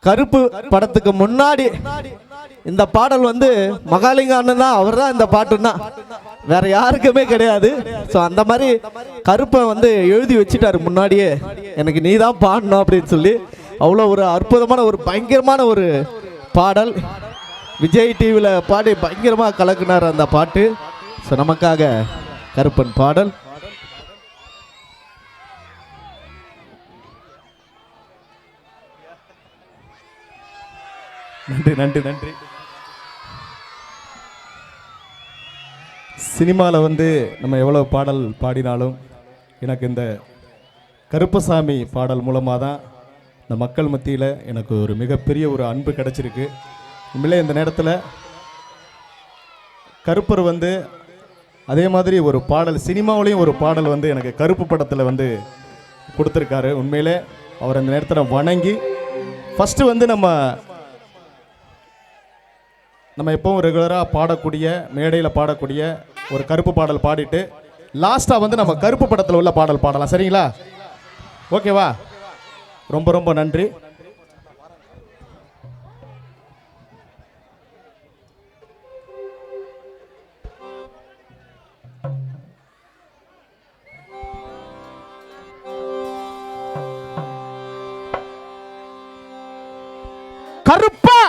கருப்பு படத்துக்கு முன்னாடி இந்த பாடல் வந்து மகாலிங்க அண்ணன் தான், அவர் தான் இந்த பாட்டுன்னா வேற யாருக்குமே கிடையாது. ஸோ அந்த மாதிரி கருப்பை வந்து எழுதி வச்சுட்டாரு முன்னாடியே, எனக்கு நீ தான் பாடணும் அப்படின்னு சொல்லி. அவ்வளோ ஒரு அற்புதமான ஒரு பயங்கரமான ஒரு பாடல். விஜய் டிவியில் பாடி பயங்கரமாக கலக்குனார் அந்த பாட்டு. ஸோ நமக்காக கருப்பன் பாடல். நன்றி நன்றி நன்றி. சினிமாவில் வந்து நம்ம எவ்வளோ பாடல் பாடினாலும் எனக்கு இந்த கருப்பசாமி பாடல் மூலமாக தான் இந்த மக்கள் மத்தியில் எனக்கு ஒரு மிகப்பெரிய ஒரு அன்பு கிடச்சிருக்கு. உண்மையிலே இந்த நேரத்தில் கருப்பர் வந்து அதே மாதிரி ஒரு பாடல் சினிமாவிலையும் ஒரு பாடல் வந்து எனக்கு கருப்பு படத்தில் வந்து கொடுத்துருக்காரு. உண்மையிலே அவர் அந்த நேரத்தில் வணங்கி ஃபஸ்ட்டு வந்து நம்ம எப்பவும் ரெகுலராக பாடக்கூடிய மேடையில் பாடக்கூடிய ஒரு கருப்பு பாடல் பாடிட்டு லாஸ்ட்டாக வந்து நம்ம கருப்பு படத்தில் உள்ள பாடல் பாடலாம். சரிங்களா? ஓகேவா? ரொம்ப ரொம்ப நன்றி. கருப்பா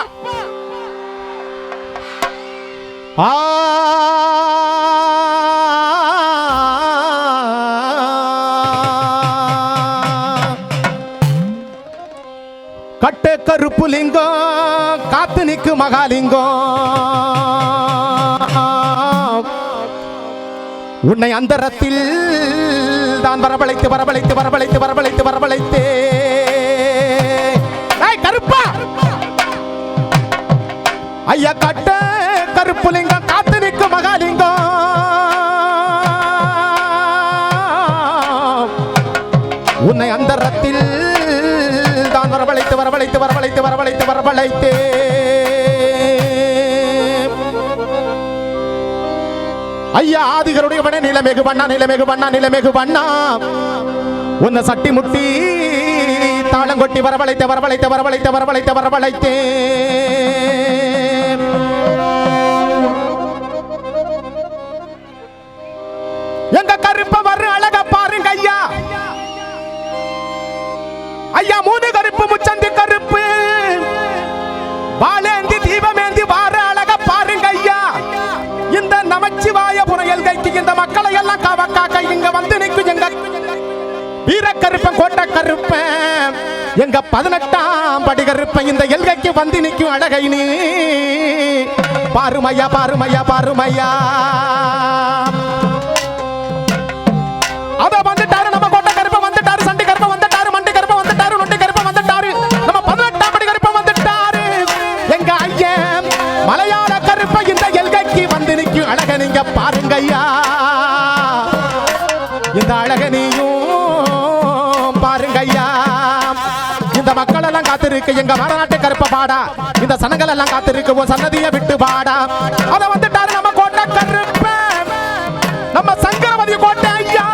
கட்டே கருப்பு லிங்கம் காத்து நிக்கு மகாலிங்கம், உன்னை அந்தரத்தில் தான் வரவழைத்து வரவழைத்து வரவழைத்து வரவழைத்து வரவழைத்தே கருப்பா ஐயா கட்ட கருப்பு லிங்கம் காத்து நிற்கு மகாலிங்கம், உன்னை அந்தரத்தில் தான் வரவழைத்து வரவழைத்து வரவழைத்து வரவழைத்து வரவழைத்தே ஐயா ஆதிகளுடைய வன நிலமேகு பண்ணா நிலமேகு பண்ணா நிலமேகு பண்ணா, உன்னை சட்டி முட்டி தாளங்கொட்டி வரவழைத்து வரவழைத்து வரவழைத்து வரவழைத்து வரவழைத்தே எங்க கருப்ப வர்ற அழக பாருங்க ஐயா. ஐயா மூணு கருப்பு முச்சந்தி கருப்பு வாழேந்தி தீபமேந்தி வார அழக பாருங்க ஐயா. இந்த நமச்சிவாய புனையல் கைக்கு இந்த மக்களை எல்லாம் காவக்காக்க இங்க வந்து நிற்கும் எங்க வீர கருப்பன் கோட்டை கருப்பன், எங்க 18ஆம் படி கருப்பன் இந்த எல்கைக்கு வந்து நிற்கும் அழகை நீ பாருமையா பாருமையா பாருமையா. அத வந்துட்டாரு நம்ம கோட்டை கருப்ப வந்துட்டாரு, சண்டி கருப்ப வந்துட்டாரு, மண்டி கருப்ப வந்துட்டாரு, நொண்டி கருப்ப வந்துட்டாரு, நம்ம 18ஆம் படி கருப்ப வந்துட்டாரு. எங்க ஐயன் மலையாள கருப்ப இந்த எல்கைக்கு வந்து நிற்கும் அழக நீங்க பாருங்க ஐயா. இந்த அழக நீயும் பாருங்க ஐயா. இந்த மக்கள் எல்லாம் காத்திருக்கு எங்க மரநாட்டு கருப்ப பாடா, இந்த சனங்கள் எல்லாம் காத்திருக்கு உன் சன்னதியை விட்டு பாடா. அத வந்துட்டாரு நம்ம கோட்டை கருப்ப, நம்ம சங்கரவதி கோட்டை ஐயா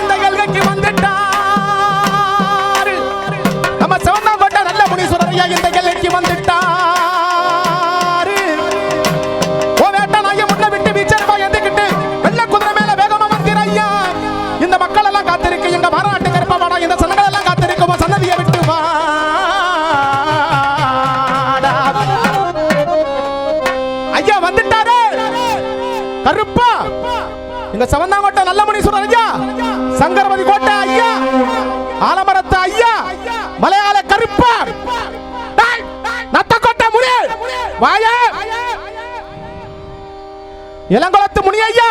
இந்த எல்கைக்கு வந்துட்டாரு. நம்ம சிவந்தாம் கோட்டை நல்ல முனீஸ்வரர் ஐயா இந்த எல்கைக்கு வந்துட்டாரு. ஓ வேட்ட நாய முன்ன விட்டு வீச்சரமா எந்திக்கிட்டு வெள்ள குதிரை மேல வேகமா வந்தீர் ஐயா. இந்த மக்கள் எல்லாம் காத்திருக்கு எங்க மரநாட்டு கருப்ப பாடா, இந்த சனங்கள் எல்லாம் காத்திருக்கு உன் சன்னதியை விட்டு பாடா. ஐயா வந்துட்டாரு கருப்பா, இங்க சவந்தாங்கோட்டை நல்ல முனீஸ்வரர் ஐயா, சங்கரவதி கோட்டை ஐயா, ஆலமரத்து ஐயா, மலையாள கருப்பா, நத்தக்கோட்டை முனி வாய, இளங்குளத்து முனி ஐயா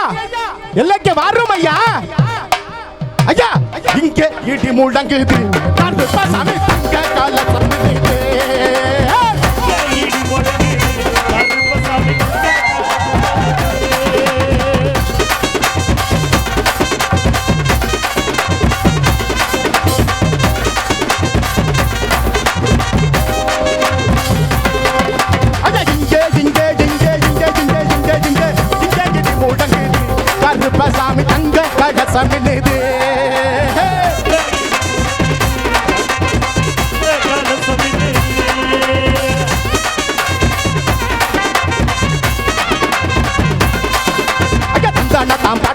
எல்லைக்கு வாரும் ஐயா. ஐயா இங்க இடி முழங்குது கருப்பா சாமி தங்க கால சம்மதிக்கு இடி முழங்குது கருப்பா சாமி. கருப்பசாமி தங்க கலசமிடுது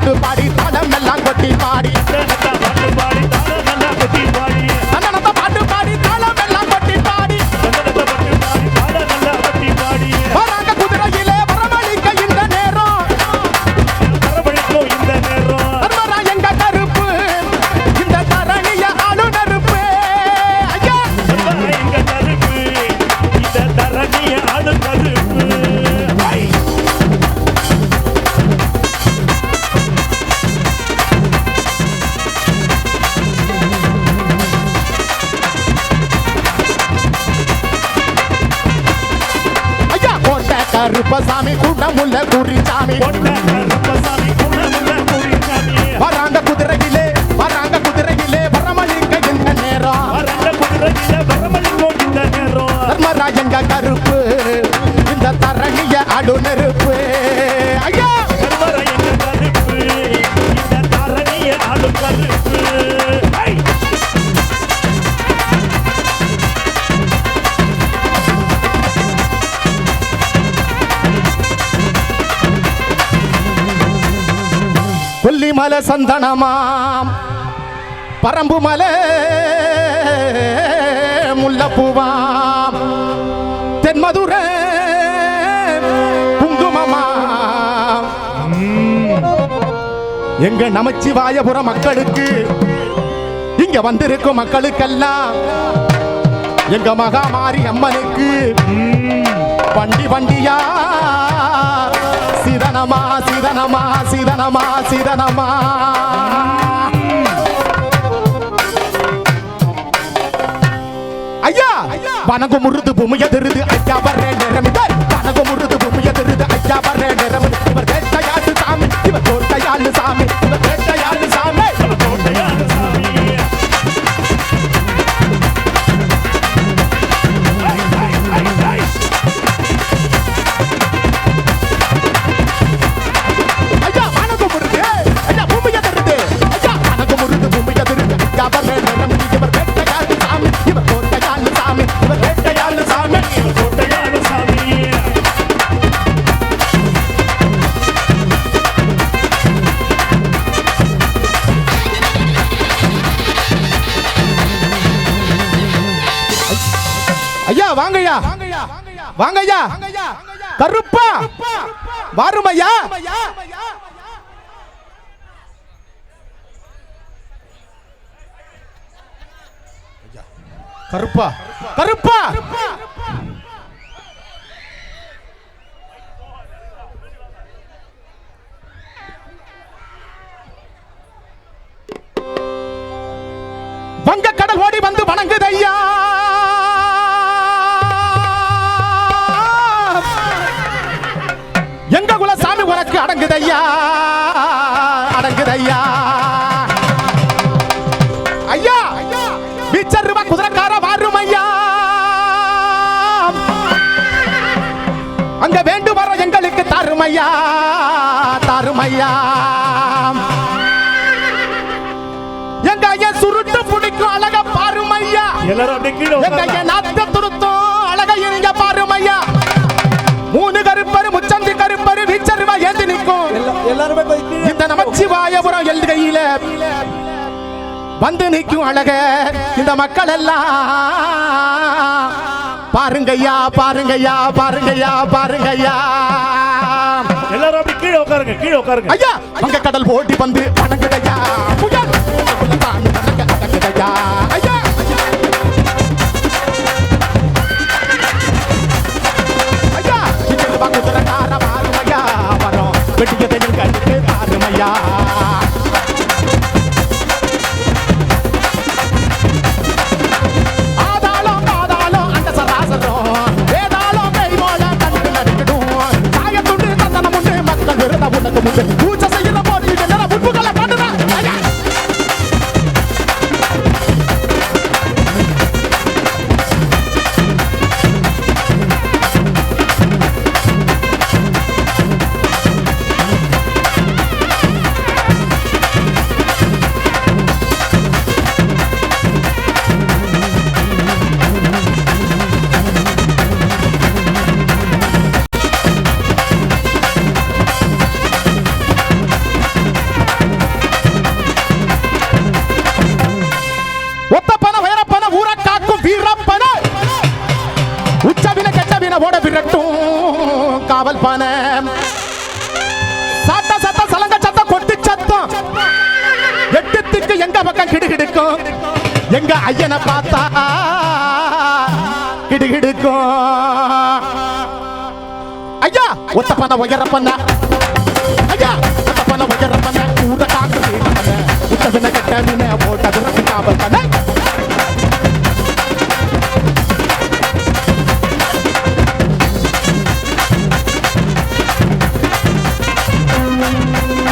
பாட்டு பாடி தாளம் எல்லாம் கொட்டி பாடி பாட்டு பாடி தாளம் எல்லாம் கொட்டி பாடி தன்னனத்த பாட்டு பாடி தாளம் எல்லாம் கொட்டி பாடி பாட்டு பாடி தாளம் எல்லாம் கொட்டி பாடி வராங்க குதிரையிலே வரவழிக்க இந்த நேரம் வரவழைக்கும் இந்த நேரம் தர்மரா எங்க கருப்பு இந்த தரணிய ஆளு நெருப்பு ஐயா எங்க கருப்பு இந்த தரணிய ஆளு கருப்பு ஐயா கோட்டை கருப்பசாமி குண்டமுள்ள குறிச்சாமி கருப்பசாமி குணமுள்ள குறிச்சாமி வராங்க குதிரையிலே வரமளிக்க இந்த நேரம் வரண்ட குதிரையில வரவழைக்கும் இந்த நேரம் தர்மராஜங்க கருப்பு இந்த தரணிய அடு நெருப்பு ஐயா கருவற எங்க கருப்பு இந்த தரணிய ஆளு கருப்பு ஐ! கொல்லிமலை சந்தனமாம் பரம்பு மலை முல்லப்பூவாம் தென்மதுரை குங்குமமாம் எங்க நமச்சிவாயபுர மக்களுக்கு இங்க வந்திருக்கும் மக்களுக்கெல்லாம் எங்க மகாமாரி அம்மனுக்கு வண்டி வண்டியா சிதனமா சிதனமா சிதனமா சிதனமா ஐயா வனகு முருது பூமிய திருது ஐயா வர்ற நேரம் வனகு முருது பூமிய திருது ஐயா வர்ற நேரம் இவர் வேட்டையாடு சாமி இவர் கோட்டையாடு சாமி இவர் வேட்டையாடு சாமி கோட்டையாளு சாமி ஐ, ஐ, ஐ, ஐ. ஐயா வனகு முருது ஐயா பூமிய திருது ஐயா வனகு முருது பூமிய திருது ஐயா வர்ற நேரம் இவர் வேட்டையாடு சாமி இவர் கோட்டையாடு சாமி இவர் வேட்டையாடு சாமி கோட்டையாளு சாமி ஐயா வாங்கய்யா வாங்கய்யா கருப்பா வாருமையா கருப்பா கருப்பா வங்க கடல் ஓடி வந்து வணங்குது ஐயா எங்க குல சாமி உனக்கு அடங்குதையா அடங்குதையா ஐயா பீச்சர் ரூபா குதிரைக்கார வாரும் ஐயா அங்க வேண்டு வர எங்களுக்கு தருமையா தருமையா எங்க ஐயா சுருட்டு பிடிக்கும் அழக பாருமையா எல்லாரும் அப்படியே கீழே எங்க ஐயா உட்கார்ந்தா. நாத்த துருத்தும் அழக இருங்க பாருமையா மூணு கருப்பரு முச்சந்தி கருப்பரு வீச்சருவா ஏந்தி நிற்கும் எல்லாருமே போய் கீழே இந்த நமச்சிவாயபுரம் எழுதுகையில வந்து நிற்கும் அழக இந்த மக்கள் எல்லாம் பாருங்கய்யா பாருங்கய்யா பாருங்கய்யா பாருங்கய்யா எல்லாரும் அப்படியே கீழே உட்காருங்க கீழே உட்காருங்க ஐயா அங்க கடல் ஓடி வந்து வணங்குதையா புயல் சாமி வணங்க அடங்குதையா ஐயா ஐயா இங்கிருவா குதிரைக்கார பாருமையா வரோம் வெட்டியதையும் கண்டு பாருமையா ஆதாளம் பாதாளம் அந்த சராசரம் வேதாளம் கைமோல கண்டு நடுக்கிடும் சாயத்துண்டு தந்தனம் உண்டு மக்கள் விருத உனக்கு முண்டு பூஜை செய்யற போது என்னடா முன்புகளை பண்ணுறா ஐயா காவல் பானை சாட்ட சத்தம் சலங்க சத்தம் கொட்டு சத்தம் எட்டுத்துக்கு எங்க பக்கம் கிடுகிடுக்கும் எங்க ஐயனை பார்த்தா கிடுகிடுக்கும் ஐயா ஒத்த பண்ண உயர பண்ண ஐயா ஒத்த பண்ண உயர பண்ண கூட காக்கு பண்ண உத்தவின கட்டவின போட்டது காவல் பண்ண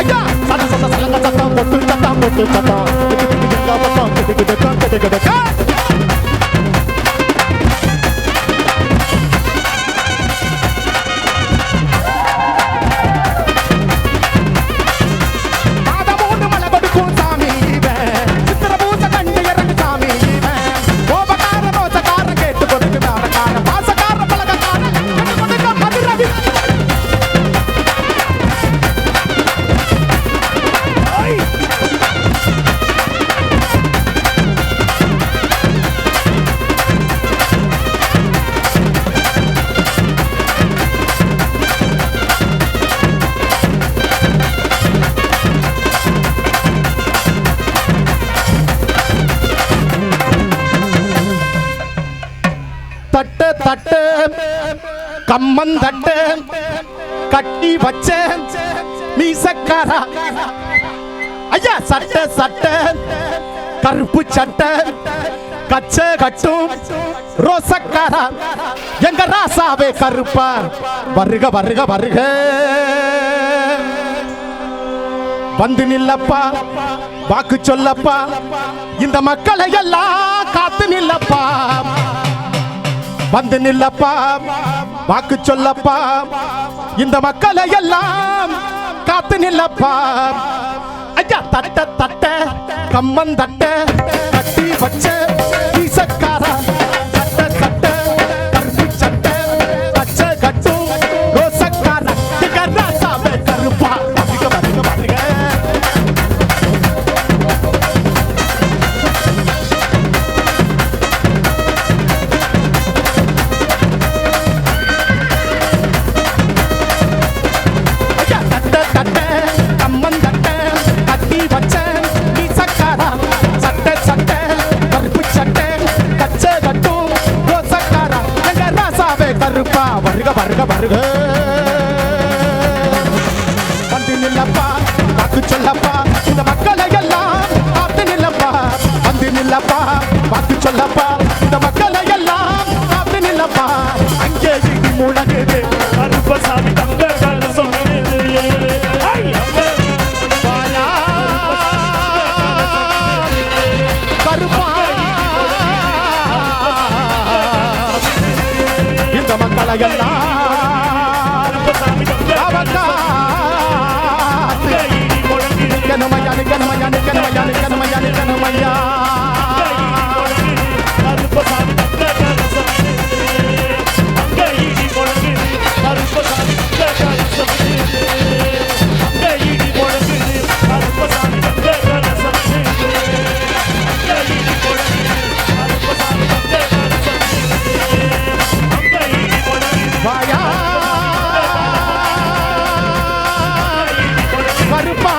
ஐயா சத சத சலங்க சத்தம் கொட்டு சத்தம் எங்க பக்கம் கிடுகிடுக்கும் தட்டு தட்டு கம்மன் தட்டு கட்டி வச்ச மீசக்காரா ஐயா சட்ட சட்ட கருப்பு சட்ட கச்ச கட்டும் ரோசக்காரா எங்க ராசாவே கருப்பா வருக வருக வருக வந்து நில்லப்பா வாக்கு சொல்லப்பா இந்த மக்களை எல்லாம் காத்து நில்லப்பா வந்து நில்லப்பா வாக்கு சொல்லப்பா இந்த மக்களை எல்லாம் காத்து நில்லப்பா ஐயா தட்ட தட்ட கம்மன் தட்ட கட்டி வச்ச வீசக்காரா தட்ட தட்ட கருப்பு சட்ட பச்சை கட்டும் ரோசக்காரா ராசாவே கருப்பா வருக வருக வருக கருப்பா வருக வருக வருக வந்து நில்லப்பா வாக்கு சொல்லப்பா இந்த மக்களை எல்லாம் காத்து நில்லப்பா வந்து நில்லப்பா வாக்கு சொல்லப்பா இந்த மக்களை எல்லாம் காத்து நில்லப்பா அங்கே இடி முழங்குது கருப்பசாமி தங்க சொன்னது கருப்பா இந்த மக்களை எல்லாம் நிக்கணுமையா நிக்கணுமையா நிக்கணுமையா நிக்கணுமையா நிக்கணுமையா வாயா கருப்பா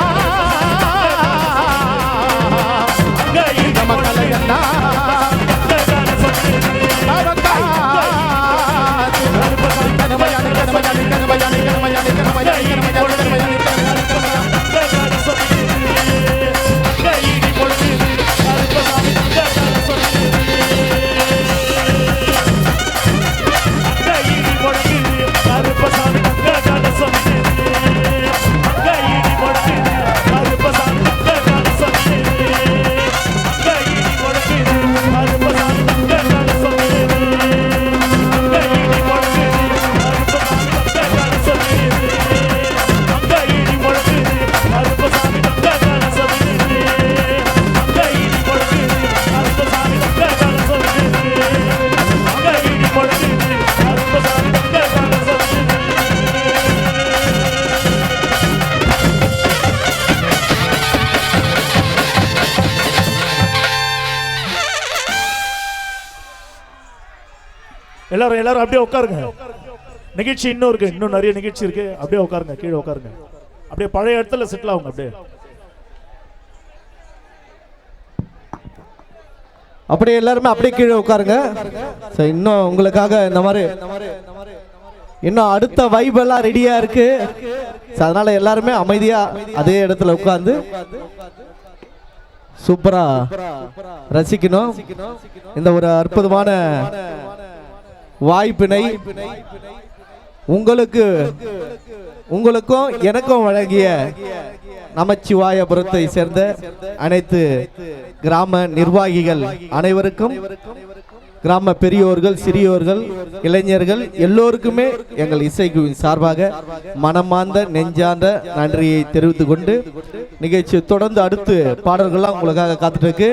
இந்த மக்களை எல்லாம் எல்லாரும் அப்படியே உட்காருங்க. நிகழ்ச்சி இன்னும் இருக்கு, இன்னும் நிறைய நிகழ்ச்சி இருக்கு. அப்படியே உட்காருங்க, கீழே உட்காருங்க. அப்படியே பழைய இடத்துல செட்டில் ஆகுங்க. அப்படியே எல்லாருமே அப்படியே கீழே உட்காருங்க. இன்னும் உங்களுக்காக இந்த மாதிரி இன்னும் அடுத்த வைப் எல்லாம் ரெடியா இருக்கு. அதனால எல்லாருமே அமைதியா அதே இடத்துல உட்கார்ந்து சூப்பரா ரசிக்கணும் இந்த ஒரு அற்புதமான வாய்ப்பினை உங்களுக்கும் எனக்கும் வழங்கிய நமச்சிவாயபுரத்தை சேர்ந்த அனைத்து கிராம நிர்வாகிகள் அனைவருக்கும், கிராம பெரியோர்கள், சிறியோர்கள், இளைஞர்கள் எல்லோருக்குமே எங்கள் இசைக்குழுவின் சார்பாக மனமார்ந்த நெஞ்சார்ந்த நன்றியை தெரிவித்துக் கொண்டு நிகழ்ச்சி தொடர்ந்து அடுத்து பாடல்கள்லாம் உங்களுக்காக காத்துட்டு இருக்கு.